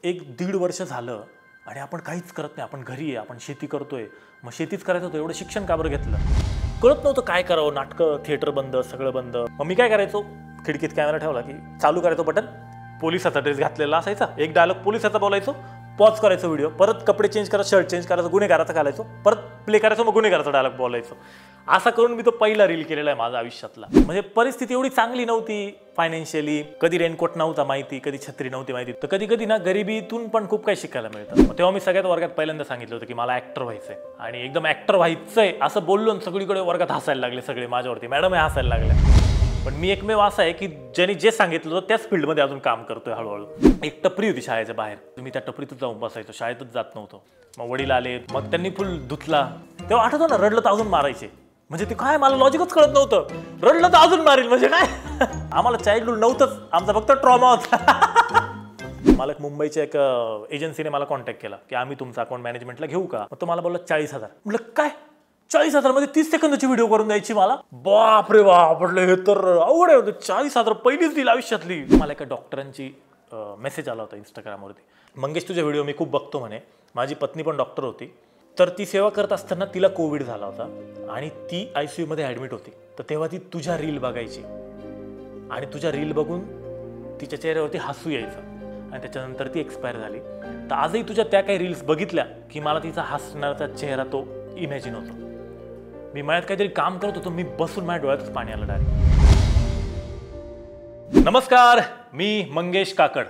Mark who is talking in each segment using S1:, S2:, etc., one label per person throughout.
S1: 1-1.5 वर्ष झालं आणि आपण काहीच करत नाही. आपण घरी आहे, आपण शेती करतोय. मग शेतीच करायचं होतं, एवढं शिक्षण का बरं घेतलं? कळत नव्हतं काय करावं. नाटकं, थिएटर बंद, सगळं बंद. मग मी काय करायचो, खिडकीत कॅमेरा ठेवला की चालू करायचो बटन, पोलिसाचा ड्रेस घातलेला असायचा, एक डायलॉग पोलिसाचा बोलायचो, पॉज करायचो व्हिडिओ, परत कपडे चेंज करायचं, शर्ट चेंज करायचं, गुन्हेगाराचा घालायचो, परत प्ले करायचो, मग गुन्हेगाराचा डायलॉग बोलायचो. असा करून मी तो पहिला रील केलेला आहे माझ्या आयुष्यातला. म्हणजे परिस्थिती एवढी चांगली नव्हती फायनान्शियली, कधी रेनकोट नव्हता माहिती, कधी छत्री नव्हती माहिती. तर कधी कधी ना गरिबीतून पण खूप काही शिकायला मिळतं. तेव्हा मी सगळ्यात वर्गात पहिल्यांदा सांगितलं होतं की मला ऍक्टर व्हायचंय आणि एकदम ऍक्टर व्हायचंय असं बोललो, सगळीकडे वर्गात हसायला लागले सगळे माझ्यावरती, मॅडम हे हसायला लागल्या. पण मी एकमेव असा आहे की ज्यांनी जे सांगितलं होतं त्याच फील्डमध्ये अजून काम करतोय हळूहळू. एक टपरी होती शाळेच्या बाहेर, मी त्या टपरीतच जाऊन बसायचो, शाळेतच जात नव्हतो. मग वडील आले, मग त्यांनी फुल धुतला. तेव्हा आठवतं ना, रडलं तर अजून मारायचे. म्हणजे ते काय, मला लॉजिकच कळत नव्हतं. रडलं तर अजून मारेल म्हणजे काय? आम्हाला चाइल्डहुड नव्हतंच, आमचा फक्त ट्रॉमा होता. मला एक मुंबईच्या एक एजन्सीने मला कॉन्टॅक्ट केला की आम्ही तुमचा अकाउंट मॅनेजमेंटला घेऊ का? मग तो मला बोलला 40,000. म्हटलं काय 40,000 मध्ये 30 सेकंदाची व्हिडिओ करून द्यायची मला? बाप रे बाप, म्हटलं हे तर अवघड आहे. 40,000 पहिलीच दिली आयुष्यातली. मला एका डॉक्टरांची मेसेज आला होता इंस्टाग्रामवरती, मंगेश तुझे व्हिडिओ मी खूप बघतो म्हणे, माझी पत्नी पण डॉक्टर होती, तर ती सेवा करत असताना तिला कोविड झाला होता आणि ती ICU मध्ये ॲडमिट होती. तर तेव्हा ती तुझ्या रील बघायची आणि तुझ्या रील बघून तिच्या चेहऱ्यावरती हसू यायचं आणि त्याच्यानंतर ती एक्सपायर झाली. तर आजही तुझ्या त्या काही रील्स बघितल्या की मला तिचा हसणारा चेहरा तो इमॅजिन होतो. मी मळ्यात काहीतरी काम करत होतो, मी बसून माझ्या डोळ्यातच पाणी आलं डायरेक्ट. नमस्कार, मी मंगेश काकड.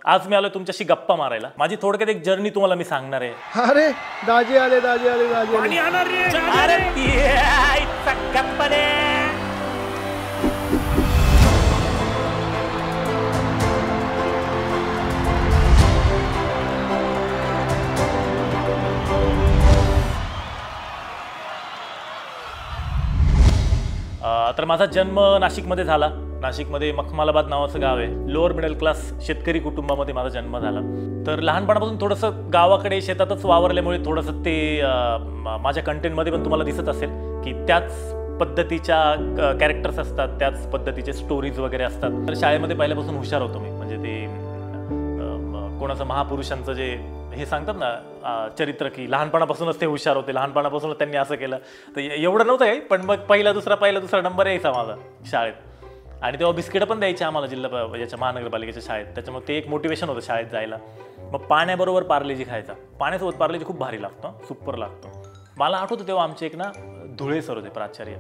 S1: आज मी आलो तुमच्याशी गप्पा मारायला. माझी थोडक्यात एक जर्नी तुम्हाला मी सांगणार आहे.
S2: अरे दाजी आले, दाजी आले, दाजी आले.
S1: तर माझा जन्म नाशिकमध्ये झाला. नाशिकमध्ये मखमालाबाद नावाचं गाव आहे. लोअर मिडल क्लास शेतकरी कुटुंबामध्ये माझा जन्म झाला. तर लहानपणापासून थोडंसं गावाकडे शेतातच वावरल्यामुळे थोडंसं ते माझ्या कंटेंटमध्ये पण तुम्हाला दिसत असेल की त्याच पद्धतीच्या कॅरेक्टर्स असतात, त्याच पद्धतीचे स्टोरीज वगैरे असतात. तर शाळेमध्ये पहिल्यापासून हुशार होतो मी. म्हणजे ते कोणाचं महापुरुषांचं जे हे सांगतात ना चरित्र, की लहानपणापासूनच ते हुशार होते, लहानपणापासूनच त्यांनी असं केलं. तर एवढं नव्हतं काही, पण मग पहिला दुसरा नंबर यायचा माझा शाळेत. आणि तेव्हा बिस्किटं पण द्यायचे आम्हाला जिल्हा याच्या महानगरपालिकेच्या शाळेत. त्याच्यामुळे ते एक मोटिवेशन होतं शाळेत जायला. मग पाण्याबरोबर पार्लेजी खायचा. पाण्यासोबत पार्लेजी खूप भारी लागतो, सुपर लागतो. मला आठवतं तेव्हा आमचे एक ना धुळे सर होते प्राचार्य,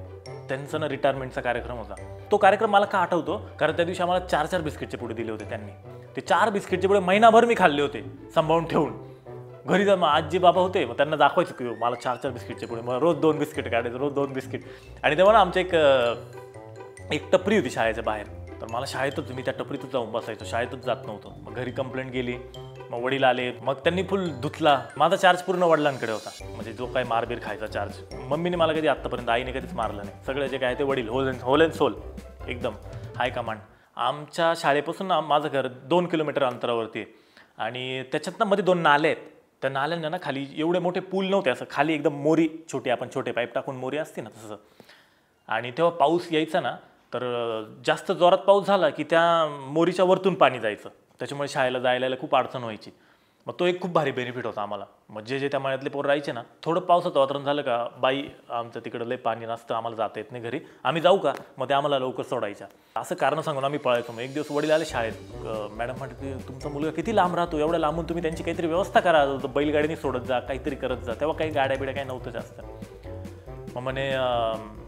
S1: त्यांचं ना रिटायरमेंटचा कार्यक्रम होता. तो कार्यक्रम मला का आठवतो, कारण त्या दिवशी आम्हाला 4 बिस्किटचे पुढे दिले होते त्यांनी. ते 4 बिस्किटचे पुढे महिनाभर मी खाल्ले होते सांभाळून ठेवून. घरी जाऊन आजी बाबा होते, मग त्यांना दाखवायचं की मला 4 बिस्किटचे पुढे, मग रोज 2 बिस्किट काढायचं, रोज 2 बिस्किट. आणि तेव्हा ना आमचे एक टपरी होती शाळेच्या बाहेर. तर मला शाळेतच, मी त्या टपरीतच जाऊन बसायचो, शाळेतच जात नव्हतो. मग घरी कंप्लेंट गेली, मग वडील आले, मग त्यांनी फुल धुतला. माझा चार्ज पूर्ण वडिलांकडे होता, म्हणजे जो काही मारबीर खायचा चार्ज. मम्मीने मला कधी आत्तापर्यंत, आईने कधीच मारलं नाही. सगळे जे काय ते वडील, होल अँड सोल, एकदम हाय कमांड. आमच्या शाळेपासून माझं घर 2 किलोमीटर अंतरावरती आहे आणि त्याच्यातनं मध्ये 2 नाले आहेत. त्या नाल्यांना ना खाली एवढे मोठे पूल नव्हते, असं खाली एकदम मोरी छोटी, आपण छोटे पाईप टाकून मोरी असते ना तसं. आणि तेव्हा पाऊस यायचा ना, तर जास्त जोरात पाऊस झाला की त्या मोरीच्या वरतून पाणी जायचं. त्याच्यामुळे शाळेला जायला खूप अडचण व्हायची. मग तो एक खूप भारी बेनिफिट होता आम्हाला. मग जे त्या मळ्यातले पोरं राहायचे ना, थोडं पावसाचं वातावरण झालं का, बाई आमचं तिकडं लय पाणी नसतं, आम्हाला जाता येत नाही घरी, आम्ही जाऊ का? मग ते आम्हाला लवकर सोडायच्या. असं कारण सांगून आम्ही पळायचो. मग एक दिवस वडील आले शाळेत, मॅडम म्हणते तुमचा मुलगा किती लांब राहतो, एवढ्या लांबून तुम्ही त्यांची काहीतरी व्यवस्था करा, बैलगाडीने सोडत जा, काहीतरी करत जा. तेव्हा काही गाड्या बिड्या काही नव्हतं जास्त. मग म्हणे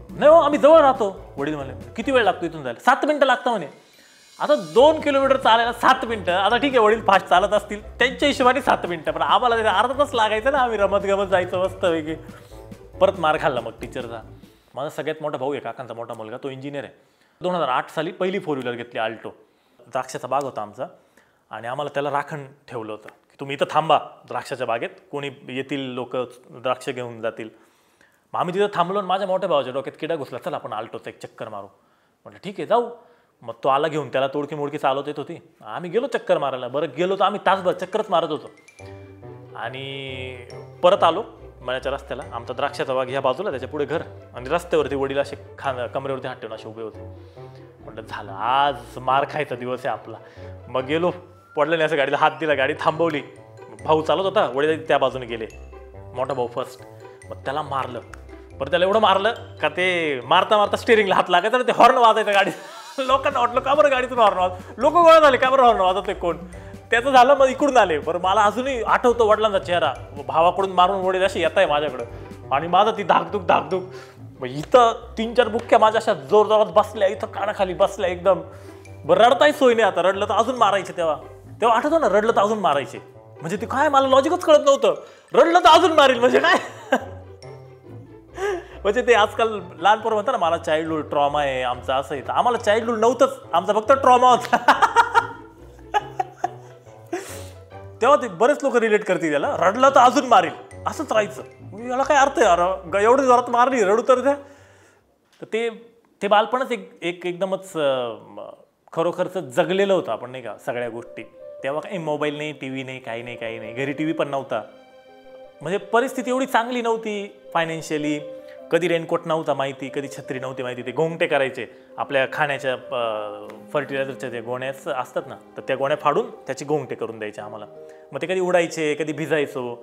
S1: नाही हो, आम्ही जवळ राहतो. वडील म्हणे किती वेळ लागतो इथून जायला? 7 मिनिटं लागतं म्हणे. आता 2 किलोमीटर चालायला 7 मिनिटं. आता ठीक आहे, वडील फास्ट चालत असतील त्यांच्या हिशोबाने 7 मिनिटं, पण आम्हाला अर्धा तास लागायचं ना. आम्ही रमत गमत जायचं मस्त वेगळी. परत मार खाल्ला मग टीचरचा. माझा सगळ्यात मोठा भाऊ आहे, काकांचा मोठा मुलगा, तो इंजिनियर आहे. 2008 साली पहिली 4 व्हीलर घेतली, आल्टो. द्राक्षाचा बाग होता आमचा आणि आम्हाला त्याला राखण ठेवलं होतं की तुम्ही इथं थांबा द्राक्षाच्या बागेत, कोणी येतील लोक द्राक्ष घेऊन जातील. मग आम्ही तिथं थांबलो आणि माझ्या मोठ्या भावाच्या डोक्यात किडा घुसला, चल आपण आल्टोचा एक चक्कर मारू. म्हटलं ठीक आहे जाऊ. मग तो आला घेऊन, त्याला तोडकी मोडकी चालवत येत होती. आम्ही गेलो चक्कर मारायला. बरं गेलो तर आम्ही तासभर चक्करच मारत होतो आणि परत आलो मळ्याच्या रस्त्याला. आमचा द्राक्षाचा बाग ह्या बाजूला, त्याच्या पुढे घर आणि रस्त्यावरती वडील असे कमरेवरती हात ठेवून असे उभे होते. म्हटलं झालं, आज मार खायचा दिवस आहे आपला. मग गेलो वडिलांनी असं गाडीला हात दिला, गाडी थांबवली, भाऊ चालत होता, वडील त्या बाजूने गेले, मोठा भाऊ फर्स्ट, मग त्याला मारलं. पण त्याला एवढं मारलं का ते मारता मारता स्टिअरिंगला हात लागायचा आणि ते हॉर्न वाजायचं गाडी. लोकांना वाटलं का बरं गाडीतून हॉर्न वाज, लोक गोळा झाले का बरं हॉर्न वाजत कोण. त्याचं झालं, मग इकडून आले. बरं मला अजूनही आठवतं वडिलांचा चेहरा, भावाकडून मारून वडील असे येत आहे माझ्याकडं आणि माझं ती धाकधूक. मग इथं 3-4 बुक्क्या माझ्या अशा जोर जोरात बसल्या, इथं कानाखाली बसल्या एकदम. बरं रडताही सोय नाही आता, रडलं तर अजून मारायचे. तेव्हा आठवतं ना, रडलं तर अजून मारायचे. म्हणजे ते काय, मला लॉजिकच कळत नव्हतं. रडलं तर अजून मारेल म्हणजे काय. म्हणजे ते आजकाल लहान पोरं म्हणतात ना, मला चाइल्डहुड ट्रॉमा आहे आमचं, असं आहे. आम्हाला चाइल्डहुड नव्हतंच, आमचा फक्त ट्रॉमा होता. तेव्हा ते बरेच लोक रिलेट करतील त्याला, रडलं तर अजून मारेल, असंच राहायचं. याला काय अर्थ आहे, अरे एवढी जोरात मारली, रडू तर द्या. तर ते बालपणच एकदमच खरोखरच जगलेलं होतं आपण, नाही का, सगळ्या गोष्टी. तेव्हा काही मोबाईल नाही, टी व्ही नाही, काही नाही. घरी टी व्ही पण नव्हता. म्हणजे परिस्थिती एवढी चांगली नव्हती फायनान्शियली. कधी रेनकोट नव्हता माहिती, कधी छत्री नव्हती माहिती. ते गोंगटे करायचे आपल्या खाण्याच्या फर्टिलायझरच्या जे गोण्या असतात ना, तर त्या गोण्या फाडून त्याचे गोंगटे करून द्यायचे आम्हाला. मग ते कधी उडायचे, कधी भिजायचो.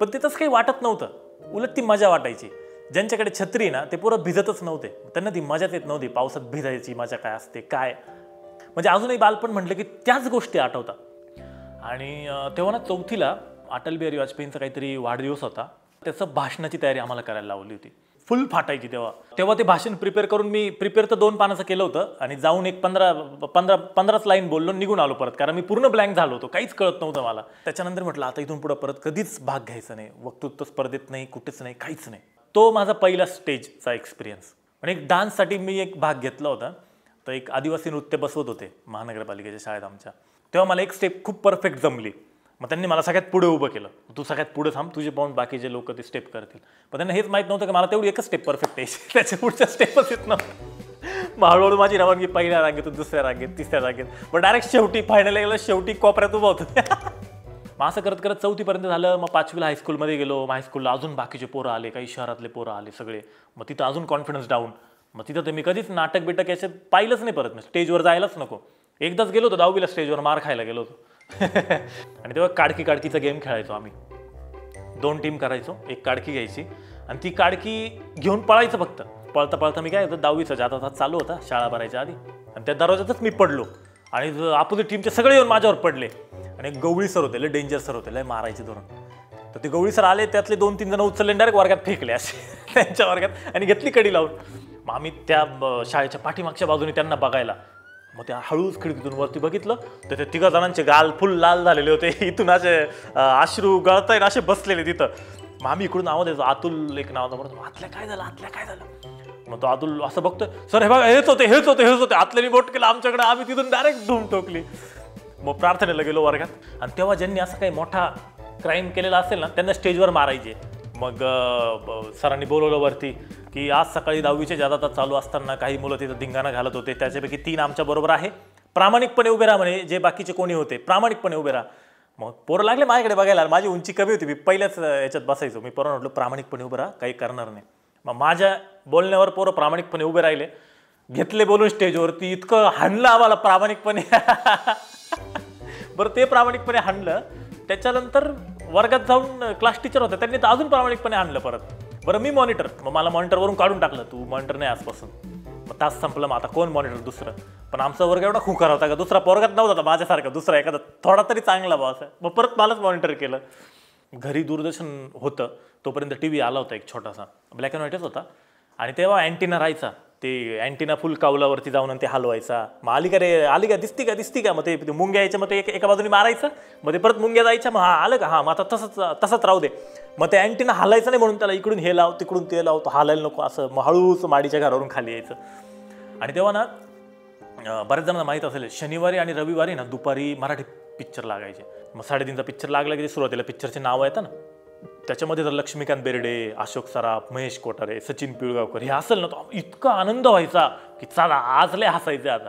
S1: पण ते तसं काही वाटत नव्हतं, उलट ती मजा वाटायची. ज्यांच्याकडे छत्री ना, ते पुरं भिजतच नव्हते, त्यांना ती मजाच येत नव्हती. पावसात भिजायची मजा काय असते काय. म्हणजे अजूनही बालपण म्हटलं की त्याच गोष्टी आठवतात. आणि तेव्हा ना 4थीला अटल बिहारी वाजपेयींचा काहीतरी वाढदिवस होता. त्याचं भाषणाची तयारी आम्हाला करायला लावली होती. फुल फाटायची तेव्हा ते भाषण प्रिपेअर करून, मी प्रिपेअर तर 2 पानाचं केलं होतं आणि जाऊन एक 15 लाईन बोललो, निघून आलो परत. कारण मी पूर्ण ब्लँक झालो होतो, काहीच कळत नव्हतं मला. त्याच्यानंतर म्हटलं आता इथून पुढं परत कधीच भाग घ्यायचा नाही, वक्तृत्व स्पर्धेत नाही, कुठेच नाही, काहीच नाही. तो माझा पहिला स्टेजचा एक्सपिरियन्स. आणि एक डान्ससाठी मी एक भाग घेतला होता. तर एक आदिवासी नृत्य बसवत होते महानगरपालिकेच्या शाळेत आमच्या. तेव्हा मला एक स्टेप खूप परफेक्ट जमली. मग त्यांनी मला सगळ्यात पुढे उभं केलं, तू सगळ्यात पुढे थांब, तुझे पाहून बाकीचे लोक ते स्टेप करतील. पण त्यांना हेच माहीत नव्हतं की मला तेवढी एकच स्टेप परफेक्ट यायची, त्याच्या पुढच्या स्टेपच येत नव्हतं. मग हळूहळू माझी रवानगी पहिल्या रांगेतून दुसऱ्या रांगेत, तिसऱ्या रांगेत, पण डायरेक्ट शेवटी फायनल शेवटी कोपऱ्यात उभं होतं. मग असं करत करत 4थीपर्यंत झालं. मग 5वीला हायस्कूलमध्ये गेलो. हायस्कूलला अजून बाकीचे पोरं आले, काही शहरातले पोरं आले सगळे. मग तिथं अजून कॉन्फिडन्स डाऊन. मग तिथं तर मी कधीच नाटक बिटक याचे पाहिलंच नाही परत. मी स्टेजवर जायलाच नको. एकदाच गेलो होतो 10वीला, स्टेजवर मार खायला गेलो होतो. आणि तेव्हा काडकीचा गेम खेळायचो आम्ही. 2 टीम करायचो, एक काडकी घ्यायची आणि ती काडकी घेऊन पळायचं फक्त. पळता पळता मी काय होतं, 10वीचा जाता तास चालू होता शाळा भरायच्या आधी, आणि त्या दरवाजातच मी पडलो. आणि अपोजिट टीमचे सगळे येऊन माझ्यावर पडले. आणि गवळी सर होते, लय डेंजर सर होते, लय मारायचे धरून. तर ते गवळी सर आले, त्यातले 2-3 जण उचलले डायरेक्ट वर्गात फेकले असे त्यांच्या वर्गात, आणि घेतली कडी लावून. मग आम्ही त्या शाळेच्या पाठीमागच्या बाजूने त्यांना बघायला. मग त्या हळूच खिडकीतून वरती बघितलं तर ते 3 जणांचे गाल फुल लाल झालेले होते, इथून असे अश्रू गळताय असे बसलेले तिथं. मग आम्ही इकडून नाव द्यायचो, अतुल एक नाव होतं. आतल्या काय झालं. मग तो अतुल असं बघतोय, सर हे बघा हेच होते. आतल्याने बोट केलं आमच्याकडे, आम्ही तिथून डायरेक्ट धूम ठोकली. मग प्रार्थनेला गेलो वर्गात. आणि तेव्हा ज्यांनी असं काही मोठा क्राईम केलेला असेल ना, त्यांना स्टेजवर मारायचे. मग सरांनी बोलवलं वरती की आज सकाळी 10वीचे जादा तास चालू असताना काही मुलं तिथं धिंगाणा घालत होते, त्याच्यापैकी 3 आमच्या बरोबर आहे, प्रामाणिकपणे उभे राहा म्हणे. जे बाकीचे कोणी होते प्रामाणिकपणे उभे राहा. मग पोरं लागले माझ्याकडे बघायला. माझी उंची कमी होती, मी पहिल्याच याच्यात बसायचो. मी पोरं म्हटलं प्रामाणिकपणे उभे राहा, काही करणार नाही. मग माझ्या बोलण्यावर पोरं प्रामाणिकपणे उभे राहिले, घेतले बोलून स्टेजवरती. इतकं हाणलं आम्हाला प्रामाणिकपणे. बरं ते प्रामाणिकपणे हाणलं. त्याच्यानंतर वर्गात जाऊन क्लास टीचर होते, त्यांनी तर अजून प्रामाणिकपणे आणलं परत. बरं मी मॉनिटर, मग मला मॉनिटरवरून काढून टाकलं, तू मॉनिटर नाही आजपासून. मग तास संपलं, मग आता कोण मॉनिटर दुसरं. पण आमचा वर्ग एवढा खुकार होता का दुसरा पोरगात नव्हता माझ्यासारखा, दुसरा एखादा थोडा तरी चांगला बॉस. मग परत मलाच मॉनिटर केलं. घरी दूरदर्शन होतं, तोपर्यंत टी व्ही आला होता एक छोटासा, ब्लॅक अँड व्हाईटच होता. आणि तेव्हा अँटिना राहायचा, ते अँटिना फुल कावलावरती जाऊन आणि ते हलवायचा. मग आली का दिसती का. मग ते मुंग्या यायच्या, मग ते एका बाजूने मारायचं, मग ते परत मुंग्या जायच्या. मग आलं का, मग आता तसंच राहू दे. मग ते अँटिना हलायचं नाही म्हणून त्याला इकडून हे लाव तिकडून ते लाव, तो हालायला नको असं. मग हळूच माडीच्या घरावरून खाली यायचं. आणि तेव्हा ना बऱ्याच जणांना माहीत असेल, शनिवारी आणि रविवारी ना दुपारी मराठी पिक्चर लागायचे. मग 3:30चा पिक्चर लागला की सुरुवातीला पिक्चरचे नाव येतं ना, त्याच्यामध्ये जर लक्ष्मीकांत बेर्डे, अशोक सराफ, महेश कोठारे, सचिन पिळगावकर हे असेल ना, तो इतका आनंद व्हायचा की चला आज लय हसायचं आता.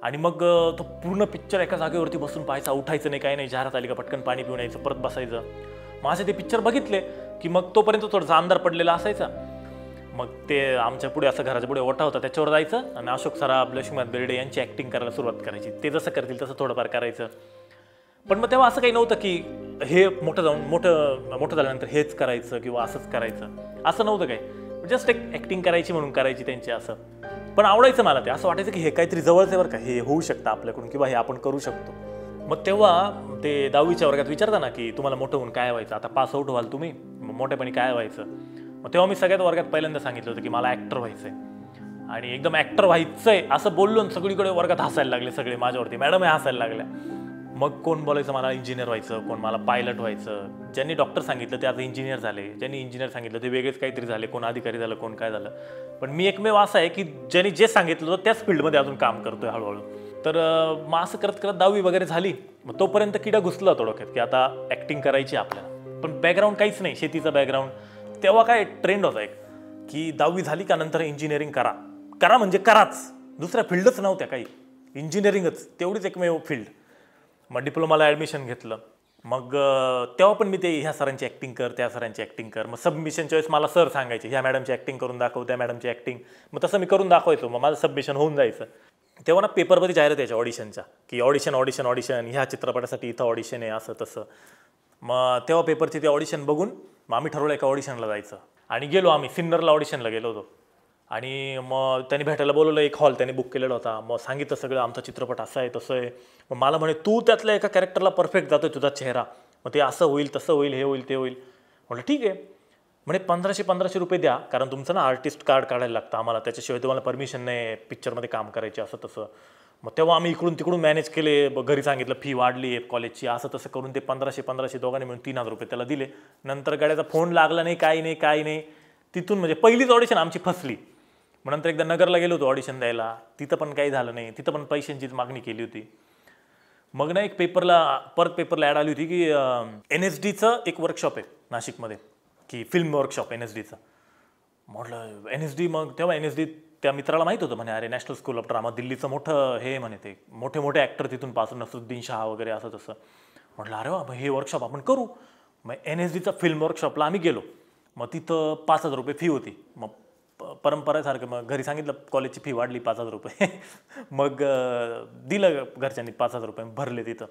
S1: आणि मग तो पूर्ण पिक्चर एका जागेवरती बसून पाहायचा, उठायचं नाही, काही नाही. जाहिरात आली का पटकन पाणी पिऊन यायचं, परत बसायचं. मग असे ते पिक्चर बघितले की मग तोपर्यंत थोडासा अंधार पडलेला असायचा. मग ते आमच्या पुढे असं घराच्या पुढे ओटा होता, त्याच्यावर जायचं आणि अशोक सराफ, लक्ष्मीकांत बेर्डे यांची ॲक्टिंग करायला सुरुवात करायची. ते जसं करतील तसं थोडंफार करायचं. पण मग तेव्हा असं काही नव्हतं की हे मोठं जाऊन मोठं झाल्यानंतर हेच करायचं किंवा असंच करायचं, असं नव्हतं काय. जस्ट एक ॲक्टिंग करायची म्हणून करायची त्यांची असं. पण आवडायचं मला ते, असं वाटायचं की हे काहीतरी जवळचं बरं का, हे होऊ शकतं आपल्याकडून किंवा हे आपण करू शकतो. मग तेव्हा ते 10वीच्या वर्गात विचारता ना की तुम्हाला मोठं होऊन काय व्हायचं, आता पास आऊट व्हाल तुम्ही, मोठेपणी काय व्हायचं. मग तेव्हा मी सगळ्यात वर्गात पहिल्यांदा सांगितलं होतं की मला ॲक्टर व्हायचं आहे. आणि एकदम ॲक्टर व्हायचंय असं बोललो, सगळीकडे वर्गात हसायला लागले सगळे माझ्यावरती, मॅडम हे हसायला लागल्या. मग कोण बोलायचं मला इंजिनियर व्हायचं, कोण मला पायलट व्हायचं. ज्यांनी डॉक्टर सांगितलं ते आता इंजिनियर झाले, ज्यांनी इंजिनियर सांगितलं ते वेगळेच काहीतरी झाले, कोण अधिकारी झालं, कोण काय झालं. पण मी एकमेव असं आहे की ज्यांनी जे सांगितलं होतं त्याच फील्डमध्ये अजून काम करतोय हळूहळू. तर मग असं करत करत 10वी वगैरे झाली. मग तोपर्यंत किडा घुसला होता डोक्यात की आता ॲक्टिंग करायची आपल्याला. पण बॅकग्राऊंड काहीच नाही, शेतीचा बॅकग्राऊंड. तेव्हा काय ट्रेंड होता एक की 10वी झाली का नंतर इंजिनिअरिंग करा म्हणजे कराच, दुसऱ्या फील्डच नव्हत्या काही, इंजिनिअरिंगच तेवढीच एकमेव फील्ड. मग डिप्लोमाला ॲडमिशन घेतलं. मग तेव्हा पण मी ते ह्या सरांची ॲक्टिंग कर, त्या सरांची ॲक्टिंग कर. मग सबमिशनच्या वेळेस मला सर सांगायचे ह्या मॅडमची ॲक्टिंग करून दाखव, त्या मॅडमची ॲक्टिंग. मग तसं मी करून दाखवायचो, मग माझं सबमिशन होऊन जायचं. तेव्हा ना पेपरमध्ये जाहिरात यायच्या ऑडिशनच्या की ऑडिशन ह्या चित्रपटासाठी इथं ऑडिशन आहे असं तसं. मग तेव्हा पेपरची ते ऑडिशन बघून मग आम्ही ठरवलं एका ऑडिशनला जायचं. आणि गेलो आम्ही सिन्नरला ऑडिशनला गेलो होतो. आणि मग त्यांनी भेटायला बोलवलं, एक हॉल त्यांनी बुक केलेला होता. मग सांगितलं सगळं आमचा चित्रपट असा आहे तसं आहे. मग मला म्हणे तू त्यातल्या एका कॅरेक्टरला परफेक्ट जातोय, तुझा चेहरा, मग ते असं होईल तसं होईल, हे होईल ते होईल. म्हटलं ठीक आहे. म्हणे 1500 रुपये द्या, कारण तुमचं ना आर्टिस्ट कार्ड काढायला लागतं आम्हाला, त्याच्याशिवाय तुम्हाला परमिशन नाही पिक्चरमध्ये काम करायची असं तसं. मग तेव्हा आम्ही इकडून तिकडून मॅनेज केले, घरी सांगितलं फी वाढली आहे कॉलेजची, असं तसं करून ते 1500 दोघांनी मिळून 3000 रुपये त्याला दिले. नंतर गाड्याचा फोन लागला नाही, काही नाही. तिथून म्हणजे पहिलीच ऑडिशन आमची फसली. मग नंतर एकदा नगरला गेलो होतो ऑडिशन द्यायला, तिथं पण काही झालं नाही, तिथं पण पैशांचीच मागणी केली होती. मग ना एक परत पेपरला ॲड आली होती की NSDचं एक वर्कशॉप आहे नाशिकमध्ये, की फिल्म वर्कशॉप NSDचं. म्हटलं NSD, मग तेव्हा NSD त्या मित्राला माहीत होतं, म्हणे अरे नॅशनल स्कूल ऑफ ड्रामा दिल्लीचं मोठं हे म्हणे, ते मोठे ॲक्टर तिथून पासून, नसरुद्दीन शाह वगैरे असं तसं. म्हटलं अरे वा, मग हे वर्कशॉप आपण करू. मग NSDचा फिल्म वर्कशॉपला आम्ही गेलो. मग तिथं 5000 रुपये फी होती. मग परंपरेसारखं मग घरी सांगितलं कॉलेजची फी वाढली 5000 रुपये. मग दिलं घरच्यांनी 5000 रुपये भरले तिथं.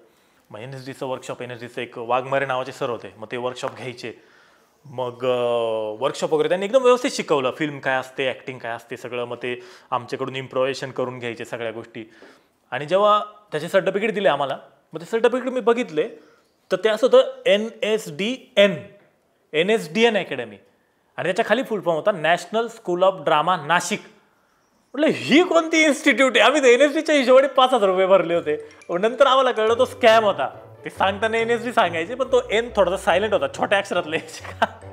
S1: मग NSDचं वर्कशॉप, NSDचं एक वाघमारे नावाचे सर होते, मग ते वर्कशॉप घ्यायचे. मग वर्कशॉप वगैरे त्यांनी एकदम व्यवस्थित शिकवलं, फिल्म काय असते, ॲक्टिंग काय असते सगळं. मग ते आमच्याकडून इम्प्रोव्हायझेशन करून घ्यायचे सगळ्या गोष्टी. आणि जेव्हा त्याचे सर्टिफिकेट दिले आम्हाला, मग ते सर्टिफिकेट मी बघितले तर ते असं होतं NSDN अकॅडमी, आणि त्याच्या खाली फुल फॉर्म होता national school of drama Nashik. म्हटलं ही कोणती इन्स्टिट्यूट आहे. आम्ही NSDच्या हिशोबाने 5000 रुपये भरले होते. नंतर आम्हाला कळलं तो स्कॅम होता. ते सांगताना NSD सांगायचे, पण तो N थोडासा सायलेंट होता, छोट्या अक्षरातले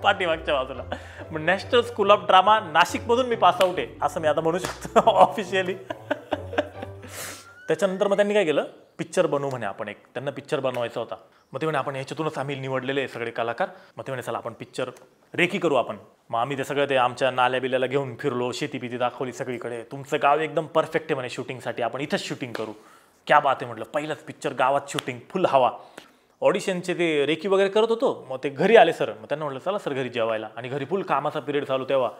S1: पाठीमागच्या बाजूला. मग नॅशनल स्कूल ऑफ ड्रामा नाशिकमधून मी पास आउट आहे असं मी आता म्हणू शकतो ऑफिशियली. त्याच्यानंतर मग त्यांनी काय केलं, पिक्चर बनवू म्हणे आपण एक, त्यांना पिक्चर बनवायचा होता. मग ते म्हणे आपण ह्याच्यातूनच आम्ही निवडलेले सगळे कलाकार. मग ते म्हणे चला आपण पिक्चर रेकी करू आपण. मग आम्ही ते सगळं ते आमच्या नाल्या बिल्याला घेऊन फिरलो, शेती दाखवली सगळीकडे. तुमचं गाव एकदम परफेक्ट आहे म्हणे शूटिंगसाठी, आपण इथंच शूटिंग करू. क्या बात आहे म्हटलं, पहिलाच पिक्चर गावात शूटिंग, फुल हवा. ऑडिशनचे ते रेकी वगैरे करत होतो. मग ते घरी आले सर, मग त्यांना म्हटलं चला सर घरी जेवायला. आणि घरी फुल कामाचा पिरियड चालू तेव्हा.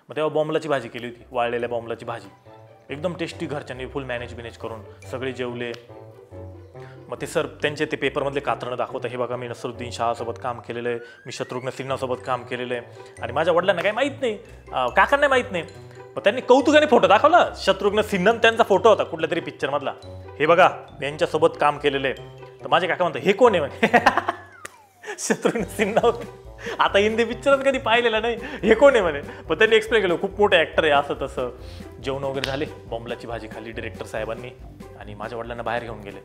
S1: मग तेव्हा बॉम्बलाची भाजी केली होती, वाळलेल्या बॉम्बलाची भाजी, एकदम टेस्टी. घरच्यांनी फुल मॅनेज करून सगळे जेवले. मग ते सर त्यांचे ते पेपरमधले कात्रणं दाखवतं, हे बघा मी नसरुद्दीन शाहसोबत काम केलेलं आहे, मी शत्रुघ्न सिन्हासोबत काम केलेलं आहे. आणि माझ्या वडिलांना काही माहीत नाही, काकांना माहीत नाही. मग त्यांनी कौतुकाने फोटो दाखवला, शत्रुघ्न सिन्हा त्यांचा फोटो होता कुठल्या तरी पिक्चरमधला, हे बघा यांच्यासोबत काम केलेलं आहे. तर माझे काका म्हणतात हे कोण आहे म्हणे. शत्रुघ्न सिन्हा होते. आता हिंदी पिक्चरच कधी पाहिलेला नाही, हे कोण आहे म्हणे. पण त्यांनी एक्सप्लेन केलं खूप मोठे ॲक्टर आहे असं तसं. जेवण वगैरे झाले, बॉम्बलाची भाजी खाल्ली डिरेक्टर साहेबांनी, आणि माझ्या वडिलांना बाहेर घेऊन गेले.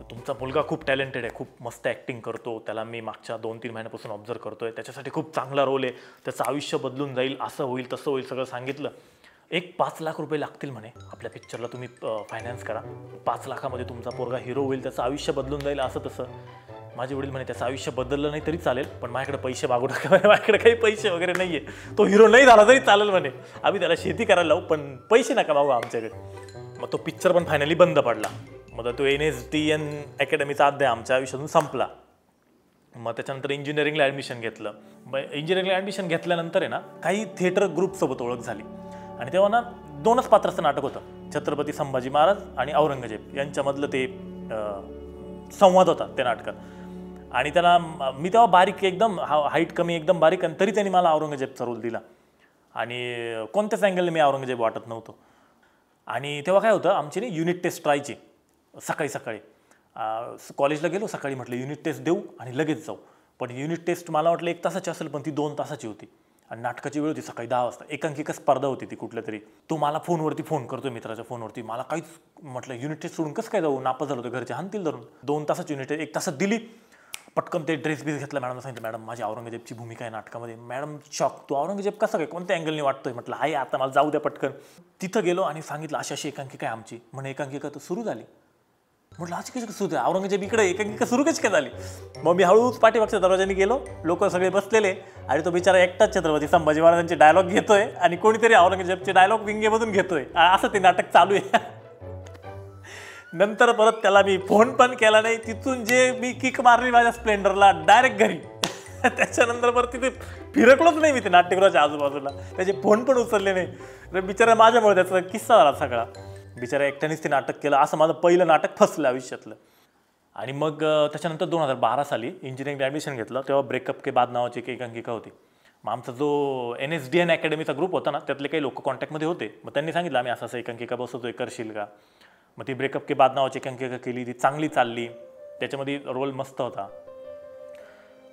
S1: तुमचा मुलगा खूप टॅलेंटेड आहे, खूप मस्त ॲक्टिंग करतो, त्याला मी मागच्या 2-3 महिन्यापासून ऑब्झर्व करतोय, त्याच्यासाठी खूप चांगला रोल आहे, त्याचं आयुष्य बदलून जाईल, असं होईल तसं होईल, सगळं सांगितलं. एक 5 लाख रुपये लागतील म्हणे आपल्या पिक्चरला, तुम्ही फायनान्स करा, 5 लाखामध्ये तुमचा पोरगा हिरो होईल, त्याचं आयुष्य बदलून जाईल असं तसं. माझे वडील म्हणे त्याचं आयुष्य बदललं नाही तरी चालेल, पण माझ्याकडे पैसे मागू नका, माझ्याकडे काही पैसे वगैरे नाही आहे, तो हिरो नाही झाला तरी चालेल म्हणे, आम्ही त्याला शेती करायला लावू पण पैसे नका मागू आमच्याकडे. मग तो पिक्चर पण फायनली बंद पडला. मग तो NSDN अकॅडमीचा अध्याय आमच्या आयुष्यातून संपला. मग त्याच्यानंतर इंजिनिअरिंगला ॲडमिशन घेतलं. मग इंजिनिअरिंगला ॲडमिशन घेतल्यानंतर आहे ना काही थिएटर ग्रुपसोबत ओळख झाली. आणि तेव्हा ना 2च पात्राचं नाटक होतं, छत्रपती संभाजी महाराज आणि औरंगजेब यांच्यामधलं ते संवाद होता त्या नाटकात. आणि त्याला मी तेव्हा बारीक एकदम हाईट कमी एकदम बारीक, आणि तरी त्यांनी मला औरंगजेबचा रोल दिला आणि कोणत्याच अँगलने मी औरंगजेब वाटत नव्हतो. आणि तेव्हा काय होतं, आमची युनिट टेस्ट राहायची सकाळी कॉलेजला गेलो सकाळी, म्हटलं युनिट टेस्ट देऊ आणि लगेच जाऊ. पण युनिट टेस्ट मला वाटलं 1 तासाची असेल, पण ती 2 तासाची होती. आणि नाटकाची वेळ होती सकाळी 10 वाजता. एकांकिका स्पर्धा होती ती कुठल्या तरी. तो मला फोनवरती फोन करतोय, मित्राच्या फोनवरती. मला काहीच, म्हटलं युनिट टेस्ट सोडून कसं काय जाऊ, नापास झालं होतं, घरचे हाणतील धरून. 2 तासाची युनिट टेस्ट 1 तासात दिली. पटकन ते ड्रेस बीस घेतला, मॅडमला सांगितलं मॅडम माझी औरंगजेबची भूमिका आहे नाटकामध्ये. मॅडम शॉक, तू औरंगजेब कसं काय, कोणत्या अँगलने वाटतोय. म्हटलं आहे आता मला जाऊ द्या पटकन. तिथं गेलो आणि सांगितलं अशी एकांकिका आहे आमची. म्हणे एकांकिका तर सुरू झाली. म्हटलं आज कशी सुरू आहे, औरंगजेब इकडे एकांकिका सुरू कशी काय झाली. मग मी हळूच पाठीमागच्या दरवाजाने गेलो, लोक सगळे बसलेले आणि तो बिचारा एकटाच छत्रपती संभाजी महाराजांचे डायलॉग घेतोय आणि कोणीतरी औरंगजेबचे डायलॉग विंगेमधून घेतोय. असं ते नाटक चालू आहे. नंतर परत त्याला मी फोन पण केला नाही. तिथून जे मी किक मारली माझ्या स्प्लेंडरला डायरेक्ट घरी. त्याच्यानंतर परत तिथे फिरकलोच नाही मी ते नाट्यगृहाच्या आजूबाजूला. त्याचे फोन पण उचलले नाही. बिचारा माझ्यामुळे त्याचा किस्सा झाला सगळा. बिचारा एकट्यानेच ते नाटक केलं. असं माझं पहिलं नाटक फसलं आयुष्यातलं. आणि मग त्याच्यानंतर 2012 साली इंजिनिअरिंग ॲडमिशन घेतलं. तेव्हा ब्रेकअप के बाद नावाची एक एकांकिका होती. मग आमचा जो NSDN अकॅडमीचा ग्रुप होता ना, त्यातले काही लोक कॉन्टॅक्टमध्ये होते. मग त्यांनी सांगितलं आम्ही असं एकांकिका बसवतोय, करशील का. मग ती ब्रेकअप के बाद नावाची एकांकिका केली. ती चांगली चालली, त्याच्यामध्ये रोल मस्त होता.